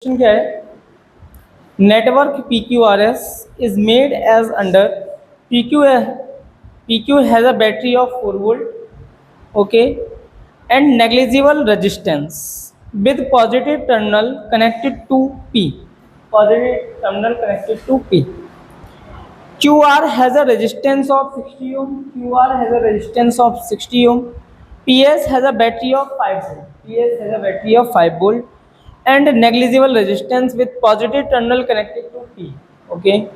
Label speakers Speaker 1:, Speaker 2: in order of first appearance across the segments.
Speaker 1: Question क्या है, network PQRS is made as under PQ has a battery of 4 volt, okay, and negligible resistance with positive terminal connected to P. Positive terminal connected to P. QR has a resistance of 60 ohm. QR has a resistance of 60 ohm. PS has a battery of 5 volt. PS has a battery of 5 volt and negligible resistance with positive terminal connected to P. Okay.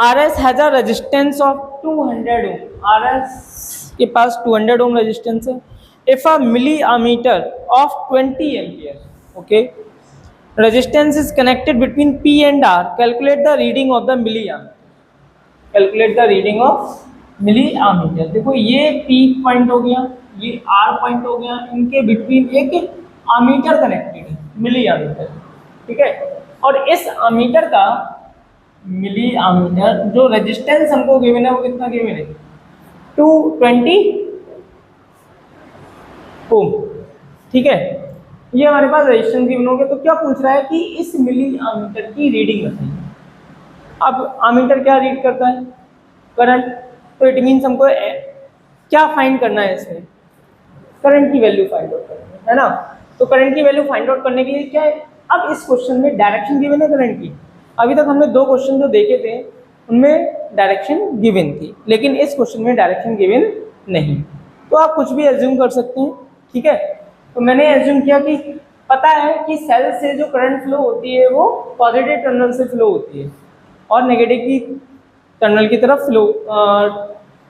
Speaker 1: RS has a resistance of 200 ohm. RS के पास 200 ohm resistance है. If a milliammeter of 20 ampere, okay, resistance is connected between P and R, calculate the reading of the milliammeter. Calculate the reading of milliammeter. देखो ये P point हो गया, ये R point हो गया, इनके between एक आमीटर कनेक्टेड है, मिली आमीटर. ठीक है. और इस आमीटर का मिली आमीटर जो रेजिस्टेंस हमको गिवन है वो कितना गिवन है, 220 ओम. ठीक है. ये हमारे पास रेजिस्टेंस गिवन हो गया. तो क्या पूछ रहा है कि इस मिली आमीटर की रीडिंग बताइए. अब आमीटर क्या रीड करता है, करंट. तो इट मीन्स हमको क्या फाइंड करना है, इसमें करंट की वैल्यू फाइंड आउट करनी है ना. तो करंट की वैल्यू फाइंड आउट करने के लिए क्या है, अब इस क्वेश्चन में डायरेक्शन गिवन है करंट की. अभी तक हमने दो क्वेश्चन जो देखे थे उनमें डायरेक्शन गिवन थी, लेकिन इस क्वेश्चन में डायरेक्शन गिवन नहीं. तो आप कुछ भी एज्यूम कर सकते हैं. ठीक है. तो मैंने एज्यूम किया कि पता है कि सेल से जो करंट फ्लो होती है वो पॉजिटिव टर्मिनल से फ्लो होती है और नेगेटिव की टर्मिनल की तरफ फ्लो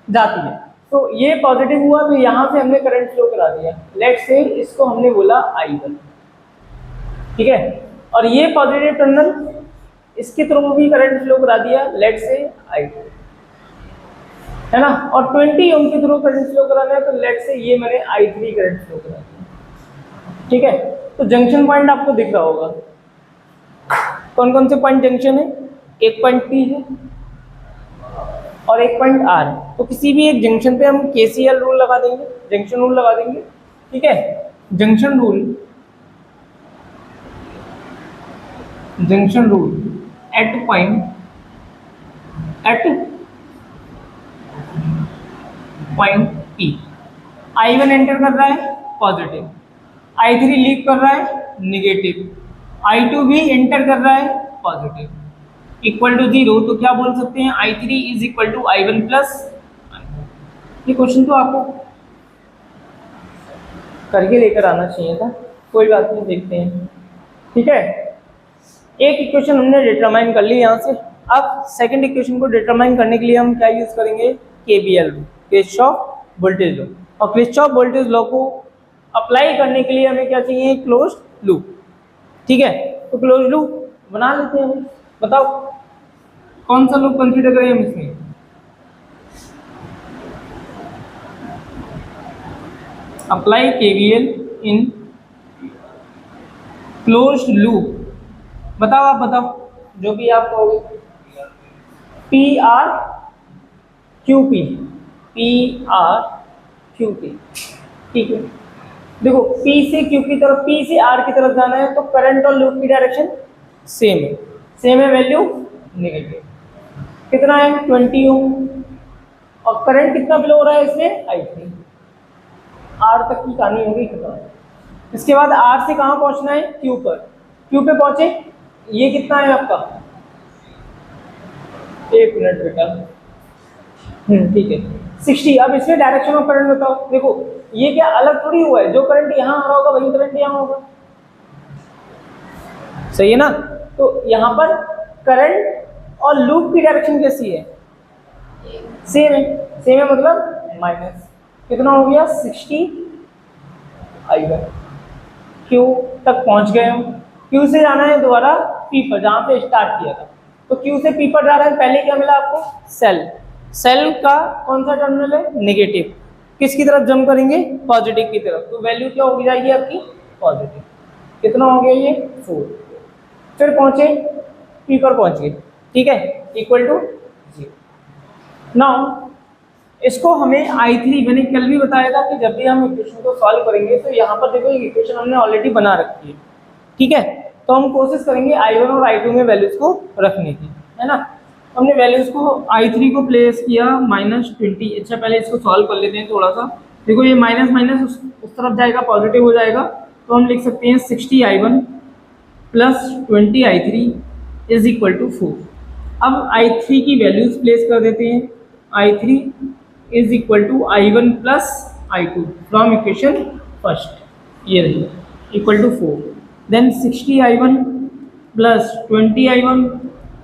Speaker 1: जाती है. तो ये पॉजिटिव हुआ तो यहाँ से हमने करंट फ्लो करा दिया. लेट्स से इसको हमने बोला I1. ठीक है. और ये पॉजिटिव टर्मिनल इसके थ्रू भी करंट फ्लो करा दिया, लेट्स से I2, है ना. और 20 ओम के थ्रू करंट फ्लो कराना है तो लेट्स से ये मैंने I3 करंट फ्लो करा दिया. ठीक है. तो जंक्शन पॉइंट आपको दिख रहा होगा. कौन कौन से पॉइंट जंक्शन है, एक पॉइंट P है और एक पॉइंट R है. तो किसी भी एक जंक्शन पे हम KCL रूल लगा देंगे, जंक्शन रूल लगा देंगे. ठीक है. Junction rule at point P. I1 enter कर रहा है पॉजिटिव, I3 लीव कर रहा है नेगेटिव, I2 भी एंटर कर रहा है पॉजिटिव, इक्वल टू 0. तो क्या बोल सकते हैं, I3 is equal to I1 plus. ये क्वेश्चन तो आपको करके लेकर आना चाहिए था, कोई बात नहीं, देखते हैं. ठीक है. एक इक्वेशन हमने डिटरमाइन कर ली यहाँ से. अब सेकंड इक्वेशन को डिटरमाइन करने के लिए हम क्या यूज करेंगे, KVL, किरचॉफ वोल्टेज लॉ. और किरचॉफ वोल्टेज लॉ को अप्लाई करने के लिए हमें क्या चाहिए, क्लोज्ड लूप. ठीक है. तो क्लोज्ड लूप बना लेते हैं हम. बताओ कौन सा लूप कंसीडर करें हम इसमें. अप्लाई KVL इन क्लोज्ड लूप. बताओ, आप बताओ जो भी आप कहोगे. PRQP. ठीक है. देखो P से Q की तरफ, P से R की तरफ जाना है तो करंट और लूप की डायरेक्शन सेम है वैल्यू नेगेटिव. कितना है, 20 ओम. और करंट कितना फ्लो हो रहा है इसमें, I3. R तक की कहानी होगी खत्म. इसके बाद R से कहाँ पहुंचना है, Q पर. Q पे पहुंचे, ये कितना है आपका, 1 मिनट बेटा. ठीक है. 60. अब इसमें डायरेक्शन ऑफ करंट बताओ. देखो ये क्या अलग थोड़ी हुआ है, जो करंट यहाँ आ रहा होगा वही करंट यहाँ होगा. सही है ना. तो यहाँ पर करंट और लूप की डायरेक्शन कैसी है, सेम है मतलब माइनस. कितना हो गया, 60 I1. Q तक पहुंच गए हम. Q से जाना है दोबारा P पर, जहाँ पे स्टार्ट किया था. तो Q से P पर जा रहा है. पहले क्या मिला आपको, सेल का कौन सा टर्मिनल है, नेगेटिव. किसकी तरफ जंप करेंगे, पॉजिटिव की तरफ. तो वैल्यू क्या होगी जाएगी आपकी, पॉजिटिव. कितना हो गया ये, 4. फिर पहुंचे P पर पहुंच गए. ठीक है. Equal to 0. नाउ इसको हमें I3, मैंने कल भी बताया था कि जब भी हम इक्वेशन को सॉल्व करेंगे तो यहाँ पर देखो एक इक्वेशन हमने ऑलरेडी बना रखी है. ठीक है. तो हम कोशिश करेंगे I1 और I2 में वैल्यूज को रखने की, है ना। हमने वैल्यूज को I3 को प्लेस किया -20। अच्छा पहले इसको सॉल्व कर लेते हैं थोड़ा सा। देखो ये माइनस माइनस उस तरफ जाएगा, पॉजिटिव हो जाएगा, तो हम लिख सकते हैं 60I1 plus 20I3 is equal to 4। अब I3 की वैल्यूज प्लेस कर देते हैं। I3 is equal to I1 plus I2 from equation first, ये रही, equal to 4। Then 60I1 plus 20I1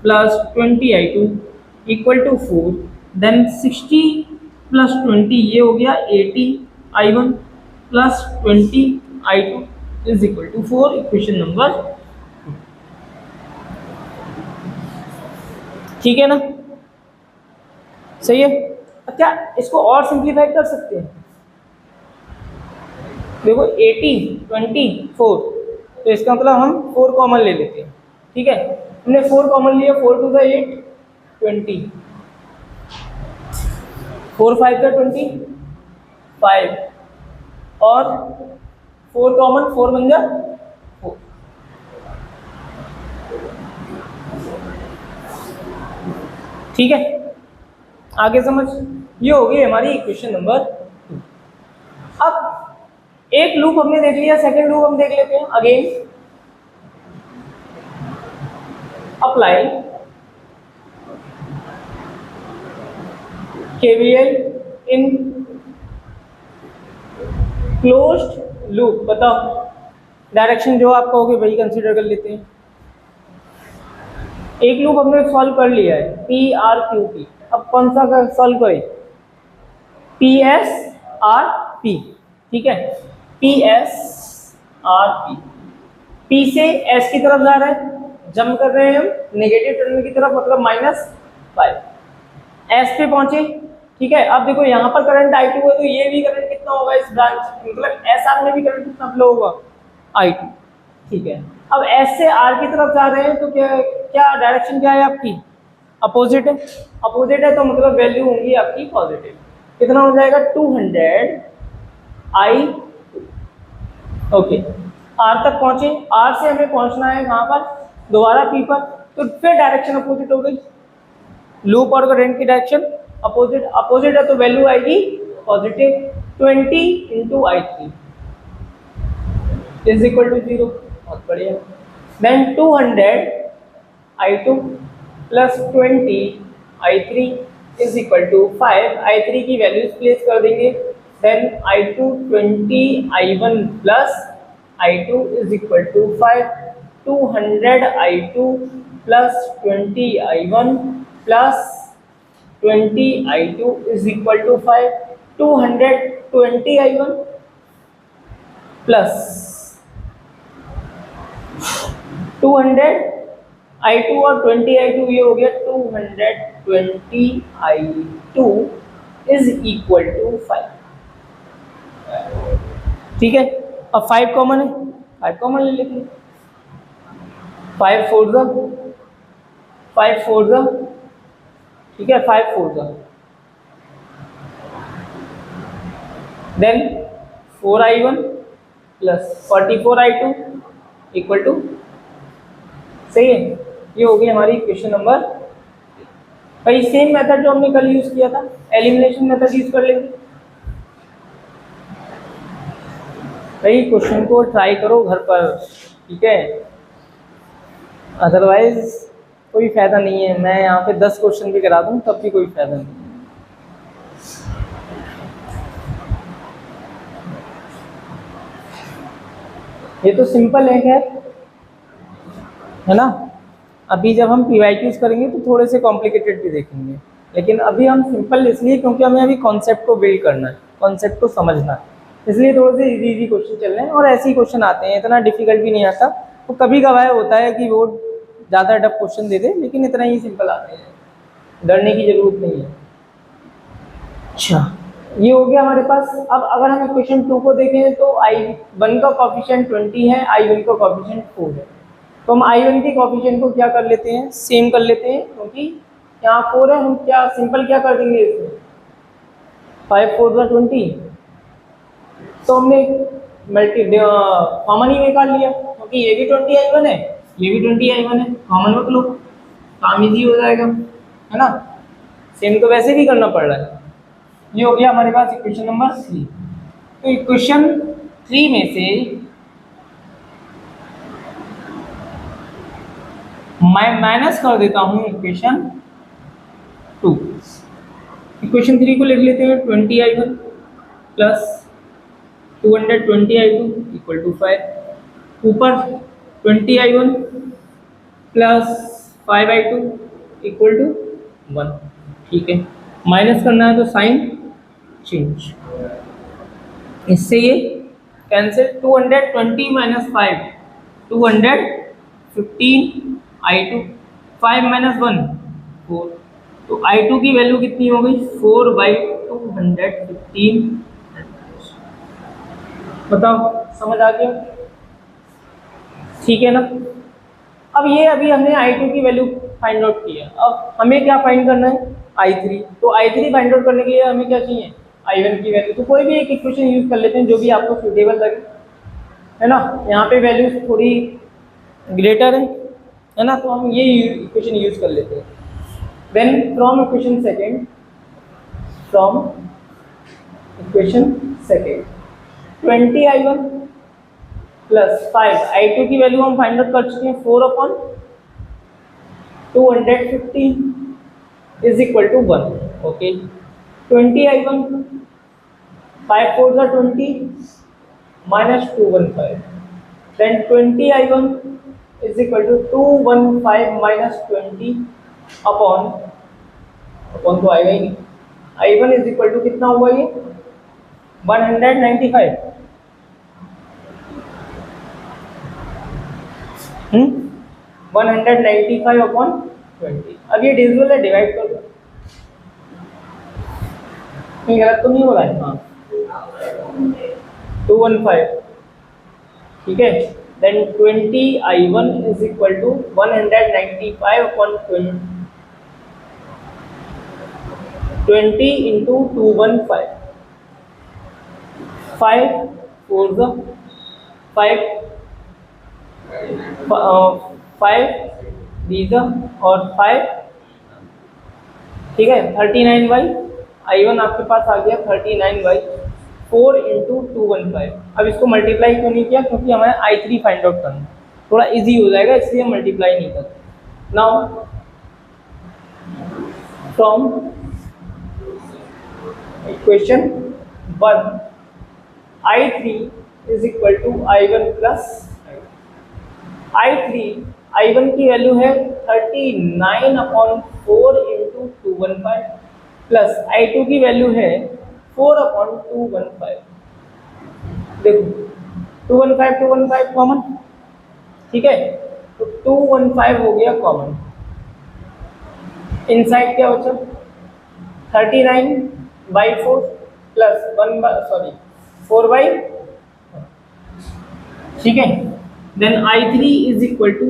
Speaker 1: plus 20I2 equal to 4। Then 60 plus 20 ये हो गया 80I1 plus 20I2 is equal to 4, equation number 2। ठीक है ना, सही है। क्या इसको और सिंप्लीफाई कर सकते हैं? देखो 80 20 4, तो इसका मतलब हम 4 कॉमन ले लेते हैं। ठीक है, हमने 4 कॉमन लिया, 4 टू द 8 20, 4 5 का 25, और 4 कॉमन, 4 बन जा 4। ठीक है, आगे समझ। ये हो गई हमारी इक्वेशन नंबर 2। अब एक लूप हमने देख लिया, सेकंड लूप हम देख लेते हैं। अगेन अप्लाई KVL इन क्लोज्ड लूप। बताओ डायरेक्शन जो आप कहोगे वही कंसीडर कर लेते हैं। एक लूप हमने सॉल्व कर लिया है, PRQP। अब कौन सा सॉल्व करें? PSRP। ठीक है, PSRP। P से S की तरफ जा रहा है, जंप कर रहे हैं हम नेगेटिव टर्मिनल की तरफ, मतलब -5। S पे पहुंचे। ठीक है, अब देखो यहाँ पर करंट I2 है, तो ये भी करंट कितना होगा इस ब्रांच, मतलब SR में भी करंट कितना फ्लो होगा? I2। ठीक है, अब S से R की तरफ जा रहे हैं, तो क्या डायरेक्शन क्या है आपकी? अपोजिट है। अपोजिट है तो मतलब वैल्यू होंगी आपकी पॉजिटिव। कितना हो जाएगा? 200I2। ओके, R तक पहुंचे। R से हमें पहुंचना है कहाँ पर? दोबारा P पर, तो फिर डायरेक्शन अपोजिट हो गई। लूप और करंट की डायरेक्शन अपोजिट। अपोजिट है तो वैल्यू आएगी positive. 20 into I3 is equal to 0। बहुत बढ़िया। Then 200I2 plus 20I3 is equal to 5। I3 की वैल्यूज प्लेस कर देंगे। Then I2 20I1 plus I2 is equal to 5। 200I2 plus 20I1 plus 20I2 is equal to 5। 220I1 plus 200I2 और 20I2, ये हो गया 220I2 is equal to 5। ठीक है, अब 5 कॉमन है, 5 कॉमन ले लेते हैं। 5 4 जा, 5 4 जा, ठीक है, 5 4 जा। Then 4I1 plus 44I2 equal to, सही है। ये हो गई हमारी इक्वेशन नंबर। भाई सेम मेथड जो हमने कल यूज किया था, एलिमिनेशन मेथड यूज कर लेंगे। भाई क्वेश्चन को ट्राई करो घर पर, ठीक है, अदरवाइज कोई फायदा नहीं है। मैं यहाँ पे 10 क्वेश्चन भी करा दूँ तब भी कोई फायदा नहीं है। ये तो सिंपल है खैर, है ना। अभी जब हम PYQs करेंगे तो थोड़े से कॉम्प्लिकेटेड भी देखेंगे, लेकिन अभी हम सिंपल इसलिए क्योंकि हमें अभी कॉन्सेप्ट को बिल्ड करना है, कॉन्सेप्ट को समझना है, इसलिए थोड़े से इजी क्वेश्चन चल रहे हैं। और ऐसे ही क्वेश्चन आते हैं, इतना डिफिकल्ट भी नहीं आता। तो कभी कभार होता है कि वो ज़्यादा टफ क्वेश्चन दे दे, लेकिन इतना ही सिंपल आते हैं, डरने की जरूरत नहीं है। अच्छा, ये हो गया हमारे पास। अब अगर हम इक्वेशन 2 को देखें तो I1 का कॉफिशिएंट 20 है, I1 का कॉफिशिएंट 4 है। तो हम I1 के कॉफिशिएंट को क्या कर लेते हैं? सेम कर लेते हैं, क्योंकि यहाँ 4 है। हम क्या सिंपल क्या कर देंगे इसमें? 5 4 जा 20, तो हमने कॉमन ही निकाल लिया। क्योंकि ये भी 20i1 है, ये भी 20i1 है, कॉमन मत लो, काम इजी हो जाएगा, है ना। सेम तो वैसे भी करना पड़ रहा है। ये हो गया हमारे पास इक्वेशन नंबर 3। तो इक्वेशन 3 में से मैं माइनस कर देता हूं इक्वेशन 2। इक्वेशन 3 को लिख लेते हैं 20i1 plus 220i2 equal to 5। ऊपर 20i1 plus 5i2 equal to 1। ठीक है, माइनस करना है तो साइन चेंज, इससे ये कैंसिल। 220 minus 5 215i2, 5 minus 1 4। तो i2 की वैल्यू कितनी हो गई 4/215। बताओ समझ आ गया, ठीक है ना। अब ये अभी हमने i2 की वैल्यू फाइंड आउट किया, अब हमें क्या फाइंड करना है i3। तो i3 फाइंड आउट करने के लिए हमें क्या चाहिए i1 की वैल्यू। तो कोई भी एक इक्वेशन यूज कर लेते हैं जो भी आपको सूटेबल लगे, है ना। यहाँ पे वैल्यूज थोड़ी ग्रेटर है ना, तो हम ये इक्वेशन यूज कर लेते हैं। Then from equation second 20i1 plus 5 i2 की वैल्यू हम फाइंड आउट कर चुके हैं 4/215 is equal to 1। Okay, 20i1 5 4 20 minus 215, then 20i1 is equal to 215 minus 20 upon तो आएगा ही नहीं। i1 इज इक्वल टू कितना हुआ ये 195, 195 अपॉन 20। अब ये डिविजिबल है, डिवाइड कर दो। कहीं गलत तो नहीं हो रहा है? हाँ, 215, ठीक है। Then 20i1 is equal to 195 upon 20 into 215, 5 4 5 5 these और 5, ठीक है। 39/i1 आपके पास आ गया 39/4 इंटू 215। अब इसको मल्टीप्लाई क्यों नहीं किया, क्योंकि हमें i3 फाइंड आउट करना, थोड़ा इजी हो जाएगा इसलिए मल्टीप्लाई नहीं करते। Now from equation 1 i3 is equal to i1 plus i1 की वैल्यू है 39/4 इंटू 215 प्लस i2 की वैल्यू है 4/215। देखो 215 कॉमन, ठीक है, तो 215 हो गया कॉमन। इनसाइड क्या बचा 39/4 प्लस 4/, ठीक है। Then i3 is equal to,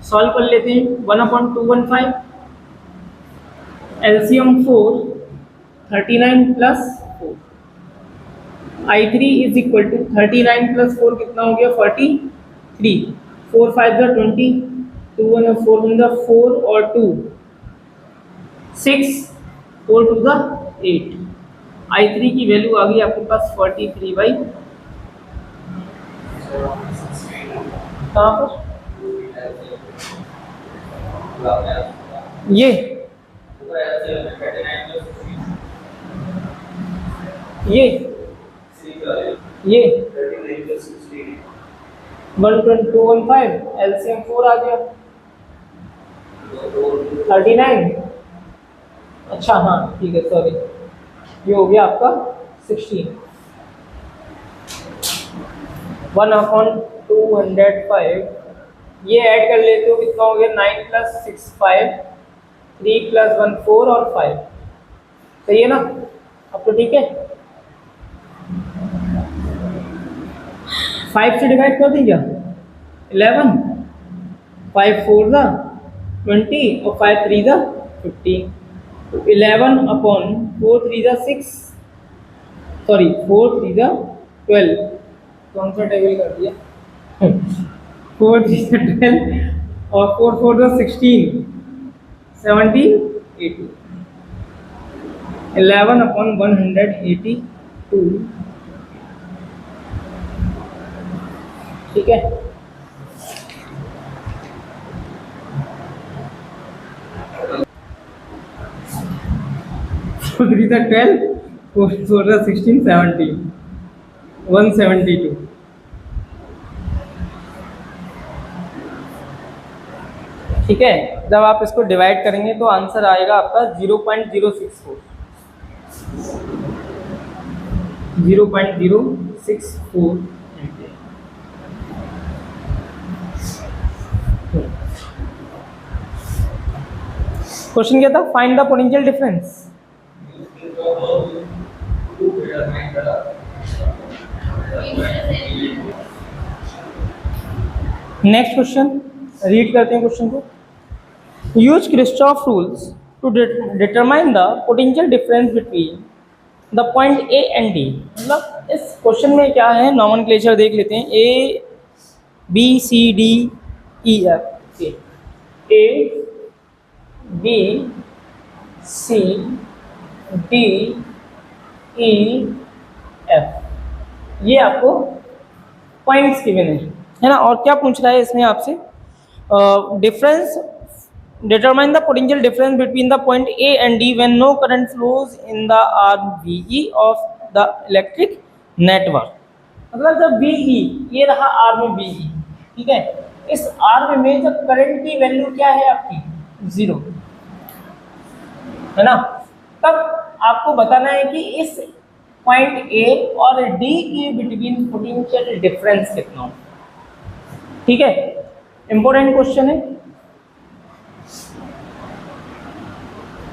Speaker 1: solve कर लेते हैं, 1/215 LCM 4, 39 plus 4। i3 is equal to 39 plus 4 कितना हो गया 43, 4 5 20, 2 1 4 1 4 और 2 6, 4 2 8। i3 की वैल्यू आ गई आपके पास 43/, कहाँ पर ये 1.215 एलसीएम 4 आ गया 39। अच्छा हाँ ठीक है, सॉरी, ये हो गया आपका 16। 1/205 ये ऐड कर लेते हो कितना हो गया 9 + 6 5, 3 + 1 4 और 5, सही है ना। अब तो ठीक है, 5 से डिवाइड कर दीजिए 11, 5 4 20 और 5 3 15। तो 11/4 3 6, सॉरी 4 3 12, कौन सा टेबल कर दिया 4 3 12 और 4 4 16, 17 80, 11/182, ठीक है। फोर 3 12, 4 4 16, 17, 172, ठीक है। जब आप इसको डिवाइड करेंगे तो आंसर आएगा आपका 0.064, 0.064 एम्पियर। क्वेश्चन क्या था? Find the potential difference. Next question read करते हैं क्वेश्चन को। Use Kirchhoff rules to determine the potential difference between the point A and D. मतलब इस क्वेश्चन में क्या है, नॉमेनक्लेचर देख लेते हैं। A B C D E F, A B C D E F, ये आपको पॉइंट्स गिवन है ना। और क्या पूछ रहा है इसमें आपसे? Difference, determine the potential difference between the point A and D when no current flows in the RVE of the electric network। मतलब जब VE, ये रहा R में VE, ठीक है, इस R में जब करंट की वैल्यू क्या है आपकी 0 है ना, तब आपको बताना है कि इस पॉइंट A और D के बिटवीन पोटेंशियल डिफरेंस कितना हो, ठीक है। इंपॉर्टेंट क्वेश्चन है।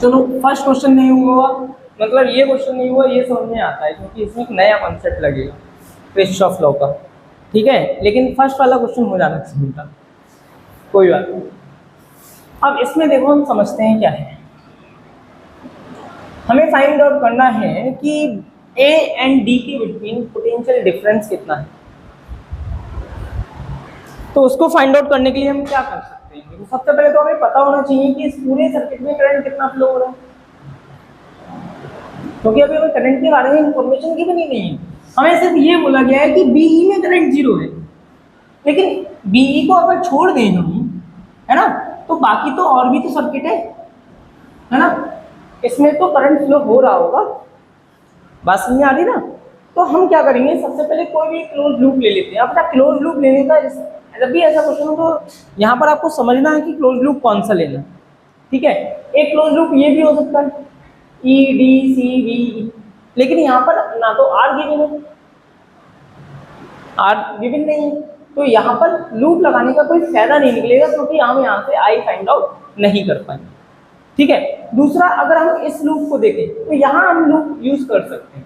Speaker 1: चलो फर्स्ट क्वेश्चन नहीं हुआ, मतलब ये क्वेश्चन नहीं हुआ, ये समझ में आता है क्योंकि इसमें एक नया कॉन्सेप्ट लगेगा किरचॉफ लॉ का, ठीक है। लेकिन फर्स्ट वाला क्वेश्चन हो जाना चाहिए था, कोई बात नहीं। अब इसमें देखो हम समझते हैं क्या है। हमें फाइंड आउट करना है कि ए एंड डी के बिटवीन पोटेंशियल डिफरेंस कितना है। तो उसको फाइंड आउट करने के लिए हम क्या कर सकते हैं? सबसे पहले तो हमें पता होना चाहिए कि इस पूरे सर्किट में करंट कितना फ्लो हो रहा है, क्योंकि अभी हमें करंट के बारे में इंफॉर्मेशन की भी नहीं है। हमें सिर्फ ये बोला गया है कि बीई में करंट 0 है, लेकिन बीई को अगर छोड़ दें हम, है ना, तो बाकी तो और भी तो सर्किट है ना, इसमें तो करंट फ्लो हो रहा होगा। बात समझ में आ रही ना? तो हम क्या करेंगे, सबसे पहले कोई भी क्लोज लूप ले लेते हैं। अपना क्लोज लूप लेने का, जब भी ऐसा क्वेश्चन हो तो यहाँ पर आपको समझना है कि क्लोज लूप कौन सा लेना, ठीक है। एक क्लोज लूप ये भी हो सकता है ई डी सी वी, लेकिन यहाँ पर ना तो आर गिवन है, आर गिवन नहीं है, तो यहाँ पर लूप लगाने का कोई फायदा नहीं निकलेगा, क्योंकि हम यहाँ से आई फाइंड आउट नहीं कर पाएंगे, ठीक है। दूसरा, अगर हम इस लूप को देखें तो यहाँ हम लूप यूज कर सकते हैं,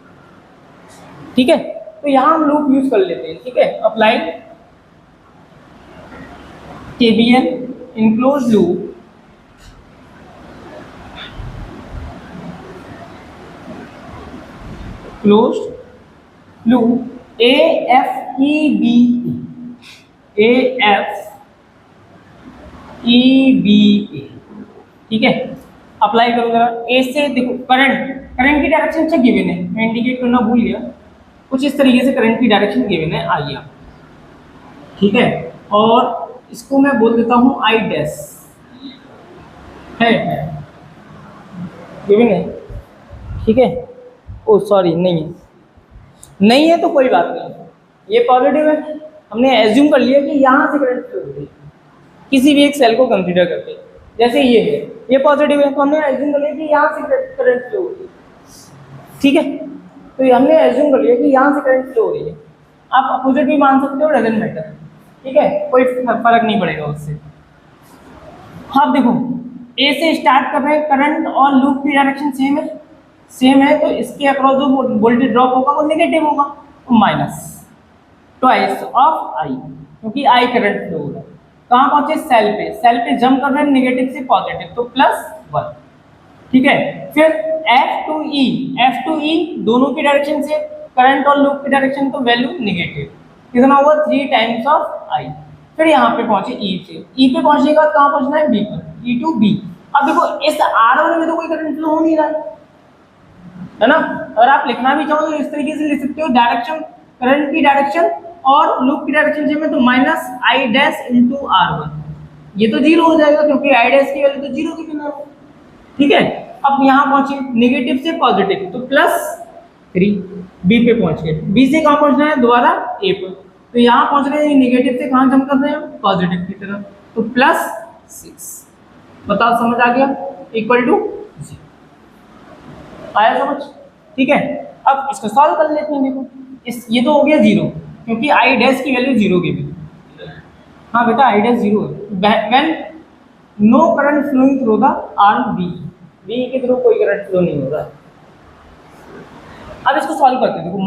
Speaker 1: ठीक है। तो यहाँ हम लूप यूज कर लेते हैं, ठीक है। Apply KVL in closed loop AFEBE, ठीक है। अप्लाई करो जरा। ए से देखो करंट की डायरेक्शन से गिवन है, मैं इंडिकेट करना भूल गया, कुछ इस तरीके से करंट की डायरेक्शन गिवन है, आइए, ठीक है। और इसको मैं बोल देता हूँ आई डैश, है गिवन है, ठीक है। ओ सॉरी, नहीं है तो कोई बात नहीं, ये पॉजिटिव है। हमने एज्यूम कर लिया कि यहाँ से करंट फ्लो हो रही है, किसी भी एक सेल को कंसीडर करके, जैसे ये है, ये पॉजिटिव है, तो हमने एज्यूम कर लिया कि यहाँ से करंट फ्लो हो रही है, ठीक है। तो हमने एज्यूम कर लिया कि यहाँ से करंट फ्लो हो रही है। आप अपोजिट भी मान सकते हो, डजंट मैटर, ठीक है, कोई फर्क नहीं पड़ेगा उससे। अब देखो, ए से स्टार्ट कर रहे हैं, करंट और लूप की डायरेक्शन सेम है, तो इसके अक्रॉस जो वोल्टेज ड्रॉप होगा वो नेगेटिव होगा, तो माइनस ट्वाइस ऑफ आई, क्योंकि आई करंट फ्लो हो रहा है। कहाँ पहुंचे? सेल पे जंप कर रहे हैं, नेगेटिव से पॉजिटिव, तो +1, ठीक है। फिर F टू E दोनों की डायरेक्शन से, करंट और लूप की डायरेक्शन, तो वैल्यू नेगेटिव, कितना होगा 3 टाइम्स ऑफ आई, फिर यहाँ पे पहुंचे ई से, ई पे पहुंचने के बाद कहाँ पहुंचना है, बी पर, ई टू बी। अब देखो इस R1 में तो कोई करंट फ्लो हो नहीं रहा है ना। अगर आप लिखना भी चाहो तो इस तरीके से लिख सकते हो, डायरेक्शन, करंट की डायरेक्शन और लूप की डायरेक्शन सेम है, तो minus I dash into R1, ये तो जीरो हो जाएगा क्योंकि आई डैश की वैल्यू तो जीरो की बिना है, ठीक है। अब यहाँ पहुंचे नेगेटिव से पॉजिटिव, तो +3, बी पे पहुंच गए, बी से कहाँ पहुंचना है दोबारा ए पर, तो यहाँ पहुंच रहे हैं नेगेटिव से कहाँ जंप कर रहे हैं, पॉजिटिव की तरफ, तो +6। बताओ समझ आ गया, इक्वल टू 0, आया समझ, ठीक है। अब इसको सॉल्व कर लेते हैं। देखो ये तो हो गया 0 क्योंकि आई डैश की वैल्यू 0 की भी, हाँ बेटा आई डैश 0 है, when no current flowing through the arm B, B के थ्रू कोई करंट फ्लो नहीं हो रहा है। अब इसको सॉल्व करते हैं। देखो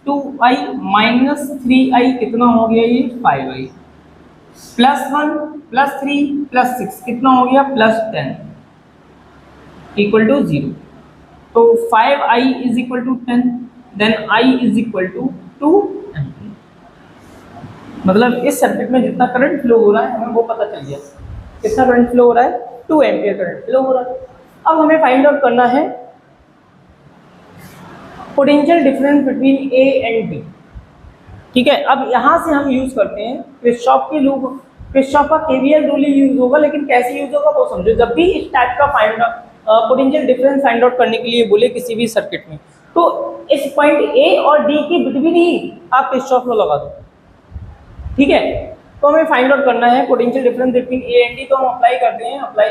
Speaker 1: -2i -3i कितना हो गया, ये 5i, +1 +3 +6 कितना हो गया, +10 इक्वल टू 0। तो 5i is equal to 10, then i is equal to 2 ampere. मतलब इस सर्किट में जितना करंट फ्लो हो रहा है हमें वो पता चल गया, कितना करंट फ्लो हो रहा है, 2 एम्पीयर करंट फ्लो हो रहा है। अब हमें फाइंड आउट करना है potential difference between A and B, ठीक है। अब यहाँ से हम यूज करते हैं किरचॉफ के लूप, किरचॉफ का केवीएल रूल यूज होगा, लेकिन कैसे यूज होगा वो समझो। जब भी इस टाइप का find potential difference find out करने के लिए बोले किसी भी सर्किट में, तो इस पॉइंट ए और डी के बिटवीन ही आप किरचॉफ लॉ लगा दो, ठीक है। तो हमें फाइंड आउट करना है potential difference between A and D, तो हम अप्लाई करते हैं, apply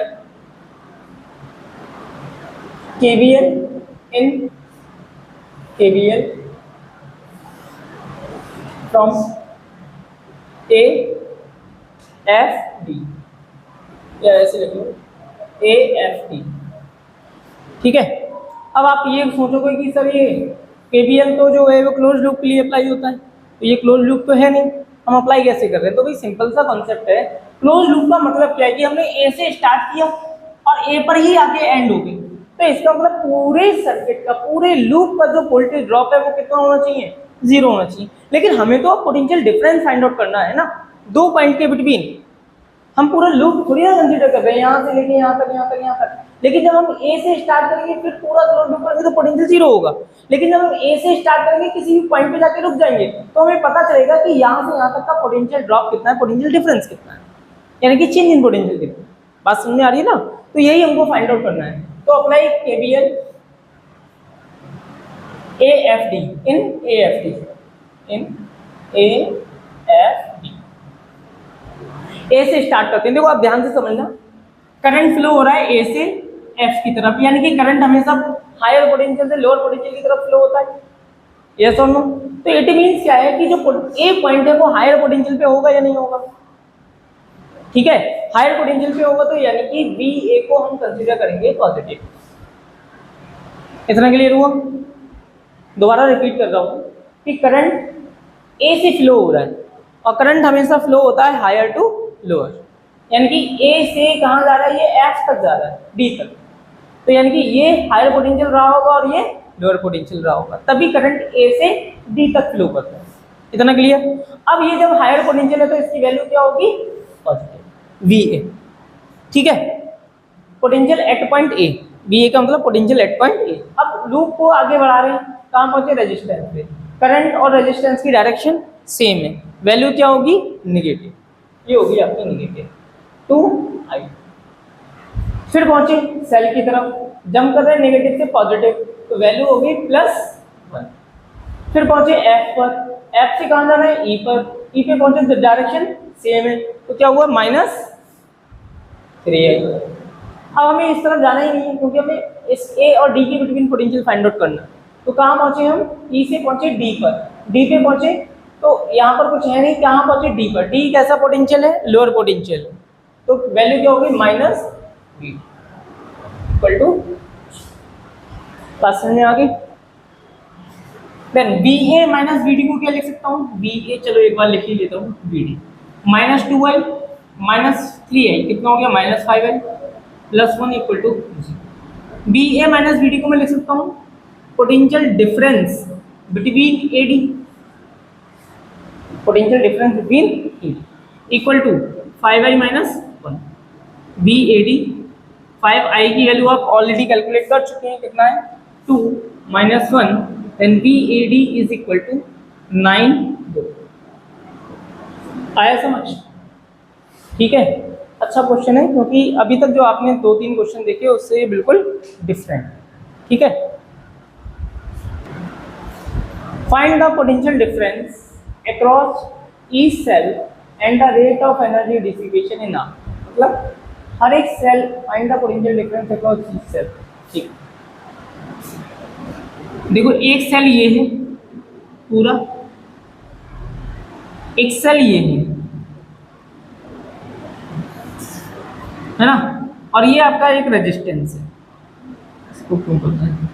Speaker 1: KVL in KVL from A F D, या ऐसे लिख लो A F D, ठीक है। अब आप ये सोचोगे कि सर ये KVL तो जो है वो क्लोज लूप के लिए अप्लाई होता है, तो ये क्लोज लूप तो है नहीं, हम अप्लाई कैसे कर रहे हैं। तो भाई सिंपल सा कॉन्सेप्ट है, क्लोज लूप का मतलब क्या है कि हमने A से स्टार्ट किया और A पर ही आके एंड हो गई, तो इसका मतलब पूरे सर्किट का, पूरे लूप का जो वोल्टेज ड्रॉप है वो कितना होना चाहिए, 0 होना चाहिए। लेकिन हमें तो पोटेंशियल डिफरेंस फाइंड आउट करना है ना, दो पॉइंट के बिटवीन। हम पूरा लूप थोड़ी ना कंसीडर कर रहे हैं, यहाँ से लेके यहाँ तक, यहाँ तक, यहाँ तक। लेकिन जब हम ए से स्टार्ट करेंगे फिर पूरा लूप करेंगे तो पोटेंशियल 0 होगा। लेकिन जब हम ए से स्टार्ट करेंगे किसी भी पॉइंट पे जाके रुक जाएंगे तो हमें पता चलेगा कि यहाँ से यहाँ तक का पोटेंशियल ड्रॉप कितना है, पोटेंशियल डिफरेंस कितना है, यानी कि चेंज इन पोटेंशियल डिफरेंस। बात समझ में आ रही है ना। तो यही हमको फाइंड आउट करना है। तो अप्लाई KVL AFD इन AFD इन AFD। ए से स्टार्ट करते हैं। देखो आप ध्यान से समझना, करंट फ्लो हो रहा है ए से एफ की तरफ, यानी कि करंट हमेशा हायर पोटेंशियल से लोअर पोटेंशियल की तरफ फ्लो होता है, यस और नो। तो इट मींस क्या है कि जो ए पॉइंट है वो हायर पोटेंशियल पे होगा या नहीं होगा, ठीक है। हायर पोटेंशियल पे होगा तो यानी कि बी ए को हम कंसीडर करेंगे पॉजिटिव। इतना क्लियर हुआ। दोबारा रिपीट कर रहा हूं कि करंट ए से फ्लो हो रहा है और करंट हमेशा फ्लो होता है हायर टू लोअर, यानी कि ए से कहाँ जा रहा है, ये एफ तक जा रहा है, डी तक। तो यानी कि ये हायर पोटेंशियल रहा होगा और ये लोअर पोटेंशियल रहा होगा, तभी करंट ए से डी तक फ्लो करता है। इतना क्लियर। अब ये जब हायर पोटेंशियल है तो इसकी वैल्यू क्या होगी, पॉजिटिव VA, ठीक है। Potential at point A, VA का मतलब पोटेंशियल एट पॉइंट ए। अब लूप को आगे बढ़ा रहे हैं, कहाँ पहुंचे, रेजिस्टेंस पे। करंट और रेजिस्टेंस की डायरेक्शन सेम है, वैल्यू क्या होगी, नेगेटिव, ये होगी आपकी नेगेटिव 2i। फिर पहुंचे सेल की तरफ, जंप कर रहे हैं नेगेटिव से पॉजिटिव, तो वैल्यू होगी +1। फिर पहुंचे एफ पर, एफ से कहाँ जाना है, ई पर, ई पे पहुंचे तो डायरेक्शन सेम है, तो क्या हुआ, -3i। अब हमें इस तरफ जाना ही नहीं है क्योंकि हमें इस ए और डी के बिटवीन पोटेंशियल फाइंड आउट करना है। तो कहाँ पहुंचे हम, ई से पहुंचे डी पर, डी पे पहुंचे तो यहाँ पर कुछ है नहीं, कहाँ पहुंचे, डी पर। डी कैसा पोटेंशियल है, लोअर पोटेंशियल, तो वैल्यू क्या होगी, -v इक्वल टू, बात समझ में आ गई। देन VA माइनस VD को क्या लिख सकता हूँ, VA चलो एक बार लिख ही लेता हूँ, VD -2i -3i कितना हो गया, -5i +1 equal to 0। VA minus VD को मैं लिख सकता हूँ potential difference between AD, potential difference between AD। Equal to 5i minus 1 B A D. 5i की वैल्यू आप ऑलरेडी कैलकुलेट कर चुके हैं, कितना है 2 minus 1, then B A D is equal to 9। आया समझ? ठीक है, अच्छा क्वेश्चन है, क्योंकि अभी तक जो आपने 2-3 क्वेश्चन देखे उससे ये बिल्कुल डिफरेंट। ठीक है, find the potential difference across each cell and the rate of energy dissipation in R. मतलब हर एक cell, find the potential difference across each cell. ठीक, देखो एक सेल ये है पूरा, एक सेल ये है ना, और ये आपका एक रेजिस्टेंस है, इसको क्यों बोलते हैं।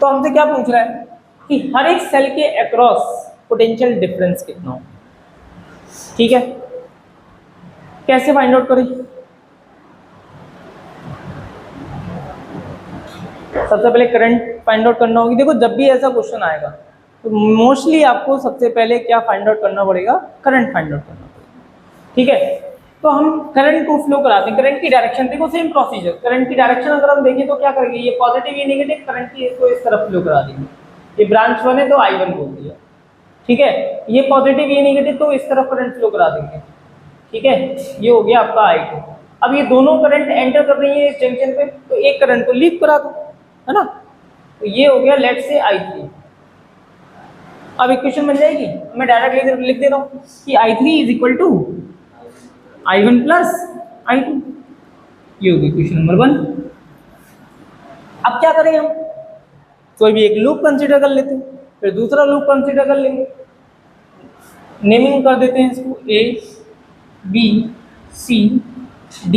Speaker 1: तो हमसे क्या पूछ रहा है कि हर एक सेल के अक्रॉस पोटेंशियल डिफरेंस कितना हो। ठीक है, कैसे फाइंड आउट करें? सबसे पहले करंट फाइंड आउट करना होगी। देखो जब भी ऐसा क्वेश्चन आएगा तो मोस्टली आपको सबसे पहले क्या फाइंड आउट करना पड़ेगा? करंट फाइंड आउट करना पड़ेगा। ठीक है, तो हम करंट को फ्लो कराते हैं, करंट की डायरेक्शन, देखो सेम प्रोसीजर। करंट की डायरेक्शन अगर हम देखें तो क्या करेंगे, ये पॉजिटिव ये नेगेटिव, करंट की इसको इस तरफ फ्लो करा देंगे। ये ब्रांच 1 है तो I1 बोल दिया। ठीक है, ये पॉजिटिव ये नेगेटिव तो इस तरफ करंट फ्लो करा देंगे। ठीक है, ये हो गया आपका I2। अब ये दोनों करंट एंटर कर रही है इस जंक्शन पे, तो एक करंट को लीव करा दो, है ना। तो ये हो गया लेट से I3। अब इक्वेशन बन जाएगी, मैं डायरेक्ट लिख दे रहा हूँ कि I3 is equal to I1 plus I2। ये होगी क्वेश्चन नंबर 1। अब क्या करें हम, कोई भी एक लूप कंसीडर कर लेते हैं, फिर दूसरा लूप कंसीडर कर लेंगे, नेमिंग कर देते हैं इसको A B C D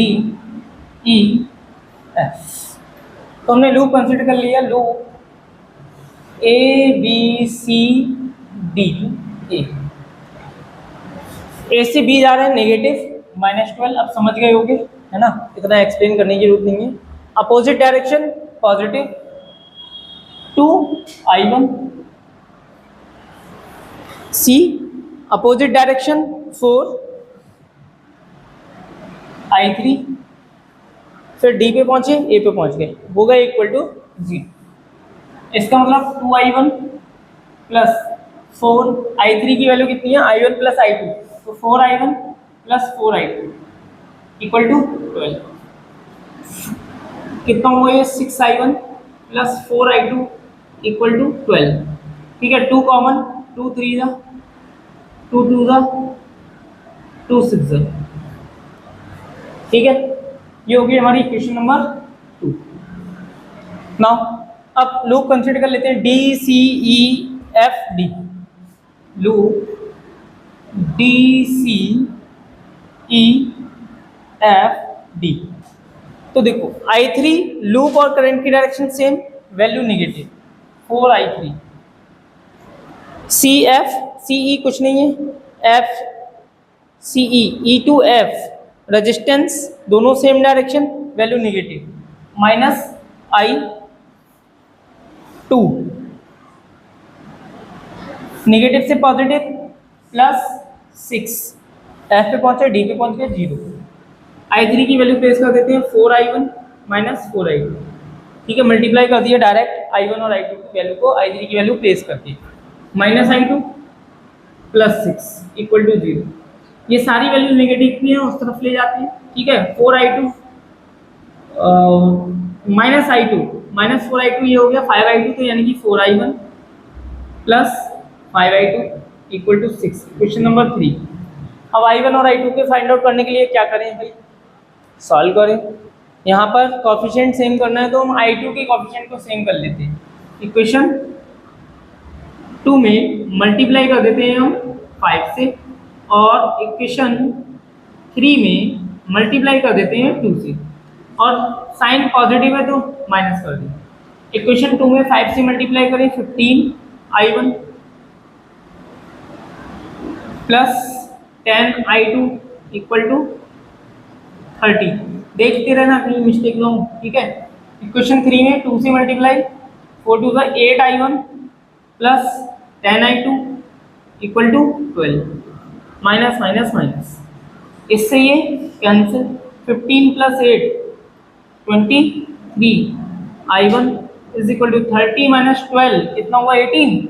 Speaker 1: E F। तो हमने लूप कंसीडर कर लिया, loop A B C D A। A से B जा रहे हैं नेगेटिव -12, अब समझ गए होगे, है ना, इतना एक्सप्लेन करने की जरूरत नहीं है। Opposite direction positive 2 I1, C opposite direction 4 I3, फिर D पे पहुंचे, A पे पहुंच गए, हो गए इक्वल टू 0। इसका मतलब 2I1 प्लस 4I3 की वैल्यू कितनी है, I1 प्लस I2, तो 4I1 plus 4I2 equal to 12। कितना हुआ ये 6I1 plus 4I2 equal to 12। ठीक है, 2 कॉमन, 2 3 जा, 2 2 जा, 2 6 जा। ठीक है, ये होगी हमारी इक्वेशन नंबर 2। नाउ अब लूप कंसीडर कर लेते हैं D C E F D। Loop D C E F D। तो देखो I3 लूप और करंट की direction same, value negative 4I3। C F C E कुछ नहीं है, F C E E to F resistance, दोनों same direction, value negative -I2, negative से positive plus 6, F पे पहुंचे, D पे पहुंच गए 0। I3 की वैल्यू प्लेस कर देते हैं 4I1 माइनस 4I2। ठीक है, मल्टीप्लाई कर दिया डायरेक्ट I1 और I2 की वैल्यू को, I3 की वैल्यू प्लेस करके -I2 प्लस 6 इक्वल टू 0। ये सारी वैल्यू नेगेटिव की हैं, उस तरफ ले जाते हैं। ठीक है, 4I2 minus I2 minus 4I2, ये हो गया 5I2, तो यानी कि 4I1 plus 5I2 equal to 6। Question number 3। अब I1 और I2 के फाइंड आउट करने के लिए क्या करें भाई, सॉल्व करें। यहाँ पर कॉफिशिएंट सेम करना है तो हम I2 के कॉफिशिएंट को सेम कर लेते हैं। इक्वेशन 2 में मल्टीप्लाई कर देते हैं हम 5 से, और इक्वेशन 3 में मल्टीप्लाई कर देते हैं 2 से, और साइन पॉजिटिव है तो माइनस कर दें। इक्वेशन 2 में 5 से मल्टीप्लाई करें 15I1 plus 10I2 equal to 30। देखते रहना कहीं मिस्टेक ना हो। ठीक है, इक्वेशन 3 में 2 से multiply 4 2 8I1 plus 10I2 equal to 12। Minus minus minus, इससे ये cancel, 15 plus 8 23, I1 is equal to 30 minus 12 कितना हुआ 18,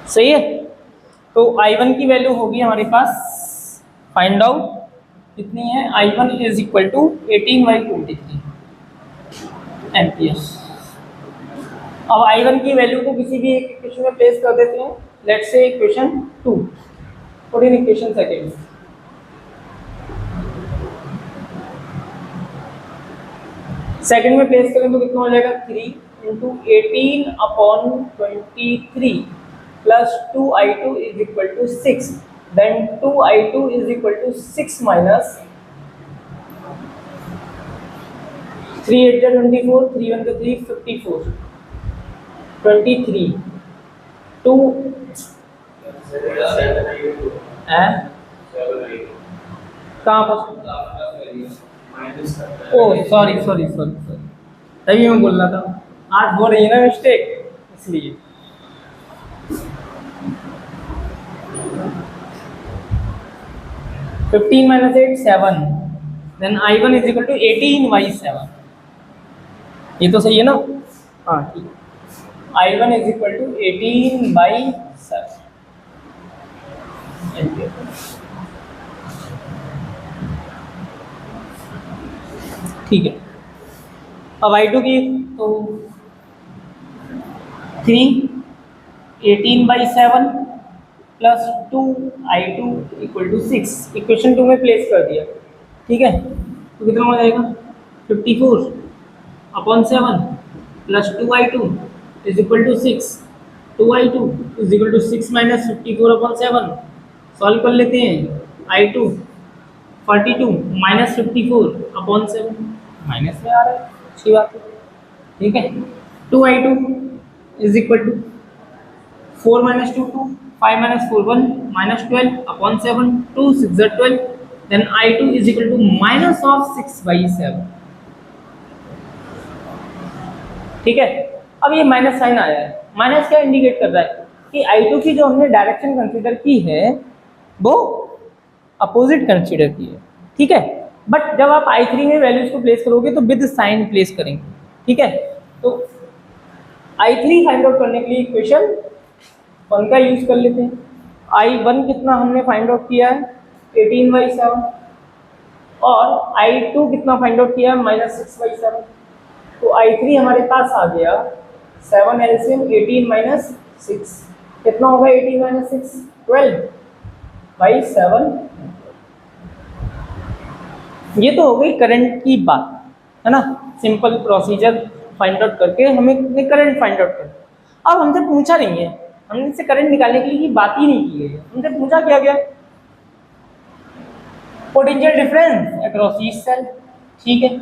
Speaker 1: सही है। तो I1 की वैल्यू होगी हमारे पास, फाइंड आउट कितनी है, I1 is equal to 18/23 ampere. अब I1 की वैल्यू को किसी भी एक इक्वेशन में प्लेस कर देते हैं, लेट्स से इक्वेशन 2 और इन इक्वेशन सेकंड, सेकंड में प्लेस करें तो कितना हो जाएगा 3 into 18/23 plus 2I2 is equal to 6, then 2I2 is equal to 6 minus 3 8 24, 3 1 3 54, 23 2 है कहाँ पर, ओ सॉरी सॉरी सॉरी सॉरी, तभी मैं बोल रहा था आज हो रही है ना मिस्टेक, इसलिए 15 minus 8 7, then I1 is equal to 18/7, ये तो सही है ना, हाँ ठीक है, I1 is equal to 18/7 ampere. ठीक है, अब I2 की तो 3 18/7 plus 2I2 equal to 6, equation 2 में प्लेस कर दिया, ठीक है, तो कितना हो जाएगा 54/7 plus 2I2 is equal to 6, 2I2 is equal to 6 minus 54/7, solve कर लेते हैं, I2 42 माइनस 54/7, माइनस में आ रहा है, अच्छी बात है, ठीक है, 2I2 is equal to 4 minus 2 2, 5 minus 4 1 minus 12/7, 2 6 are 12, then I2 is equal to minus of 6/7, ठीक है। अब ये माइनस साइन आया है, माइनस क्या इंडिकेट कर रहा है कि I2 की जो हमने डायरेक्शन कंसीडर की है वो अपोजिट कंसीडर की है, ठीक है, बट जब आप I3 में वैल्यूज को प्लेस करोगे तो विद साइन प्लेस करेंगे, ठीक है। तो I3 फाइंड आउट करने के लिए इक्वेशन 1 का यूज कर लेते हैं, I1 कितना हमने फाइंड आउट किया है 18/7 और I2 कितना फाइंड आउट किया है -6/7, तो I3 हमारे पास आ गया 7 LCM 18 - 6, कितना होगा 18 - 6 12/7, ये तो हो गई करंट की बात है ना, सिंपल प्रोसीजर फाइंड आउट करके हमें करंट फाइंड आउट कर। अब हमसे पूछा नहीं है, हमने इससे करंट निकालने के लिए बात ही नहीं की है, हमसे पूछा क्या गया potential difference across each cell, ठीक है,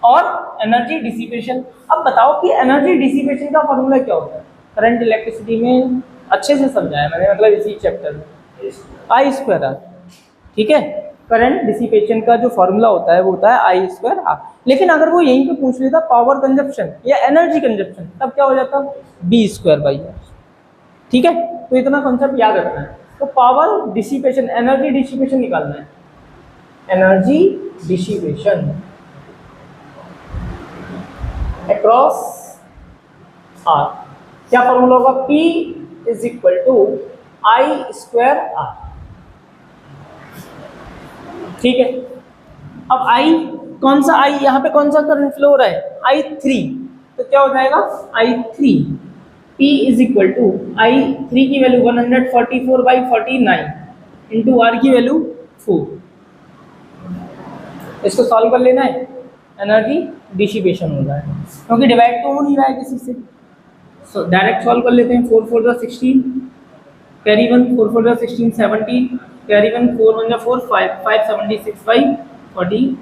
Speaker 1: और एनर्जी डिसिपेशन। अब बताओ कि एनर्जी डिसिपेशन का फॉर्मूला क्या होता है, करंट इलेक्ट्रिसिटी में अच्छे से समझाया मैंने, मतलब इसी चैप्टर में I²R, ठीक है, करंट डिसिपेशन का जो फॉर्मूला होता है वो होता है I²R। लेकिन अगर वो यहीं पे पूछ लेता पावर कंजप्शन या एनर्जी कंजप्शन, तब क्या हो जाता B²/R, ठीक है। तो इतना कॉन्सेप्ट याद रखना है। तो पावर डिसिपेशन, एनर्जी डिसिपेशन निकालना है, एनर्जी डिसिपेशन अक्रॉस R, क्या फॉर्मूला होगा P = I²R, ठीक है। अब I कौन सा, I यहाँ पे कौन सा करंट फ्लो हो रहा है I3, तो क्या हो जाएगा I3 P = I3 की वैल्यू 144/49 इंटू R की वैल्यू 4, इसको सॉल्व कर लेना है, एनर्जी डिसिपेशन हो रहा है क्योंकि डिवाइड तो हो नहीं रहा है किसी से, सो डायरेक्ट सॉल्व कर लेते हैं। 4 4 16 कैरी 1, 4 4 16 17 कैरी 1, 4 1 4 5 5 76/49,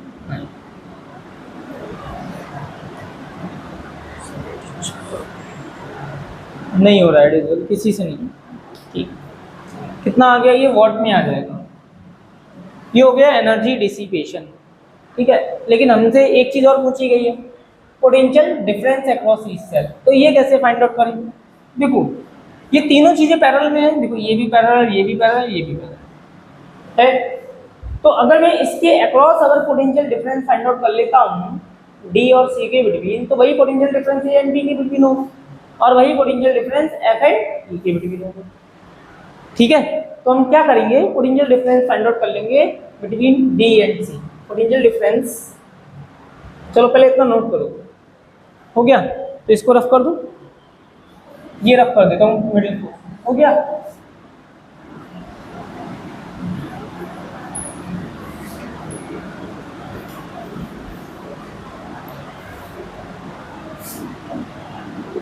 Speaker 1: नहीं हो रहा है डिविजन किसी से नहीं, ठीक, कितना आ गया, ये वॉट में आ जाएगा, ये हो गया एनर्जी डिसिपेशन, ठीक है। लेकिन हमसे एक चीज़ और पूछी गई है, potential difference across each cell, तो ये कैसे फाइंड आउट करेंगे। देखो ये तीनों चीजें पैरेलल में है, देखो ये भी पैरेलल, ये भी पैरेलल, ये भी पैरेलल है। तो अगर मैं इसके अक्रॉस अगर पोटेंशियल डिफरेंस फाइंड आउट कर लेता हूँ डी और सी के बिटवीन, तो वही potential difference A and B के बिटवीन होगा, और वही potential difference F and E के बिटवीन होगा। ठीक है, तो हम क्या करेंगे, पोटेंशियल डिफरेंस फाइंड आउट कर लेंगे between D and C. Potential difference, चलो पहले इतना नोट करो, हो गया? तो इसको रफ कर दूं, ये रफ कर देता हूँ मिडिल को, हो गया?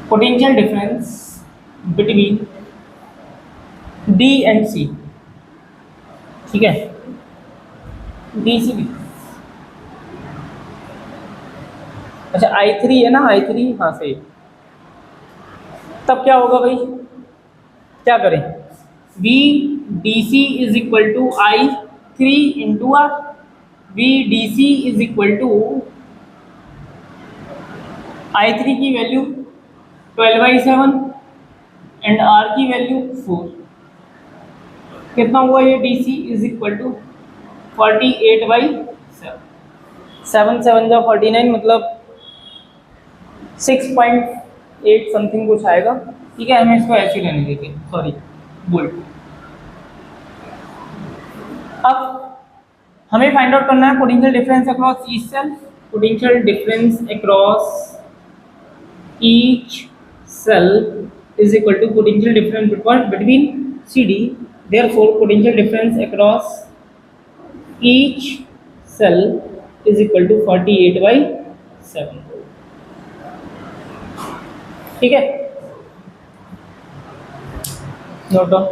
Speaker 1: Potential difference between D and C, ठीक है, डी सी बी। अच्छा I3 है ना, I3, हाँ सही। तब क्या होगा भाई, क्या करें, V DC is equal to I3 into R. V DC is equal to I3 की वैल्यू 12/7 एंड R की वैल्यू 4। कितना हुआ ये, DC इज इक्वल टू 48/7। 7 7 जा 49, मतलब 6.8 समथिंग कुछ आएगा। ठीक है, हमें इसको ऐसे ही रहने देंगे, सॉरी बोल्ट। अब हमें फाइंड आउट करना है potential difference across each cell. Potential difference across each cell is equal to potential difference between CD। Therefore potential difference across each cell is equal to 48/7। ठीक है, नोट डाउन।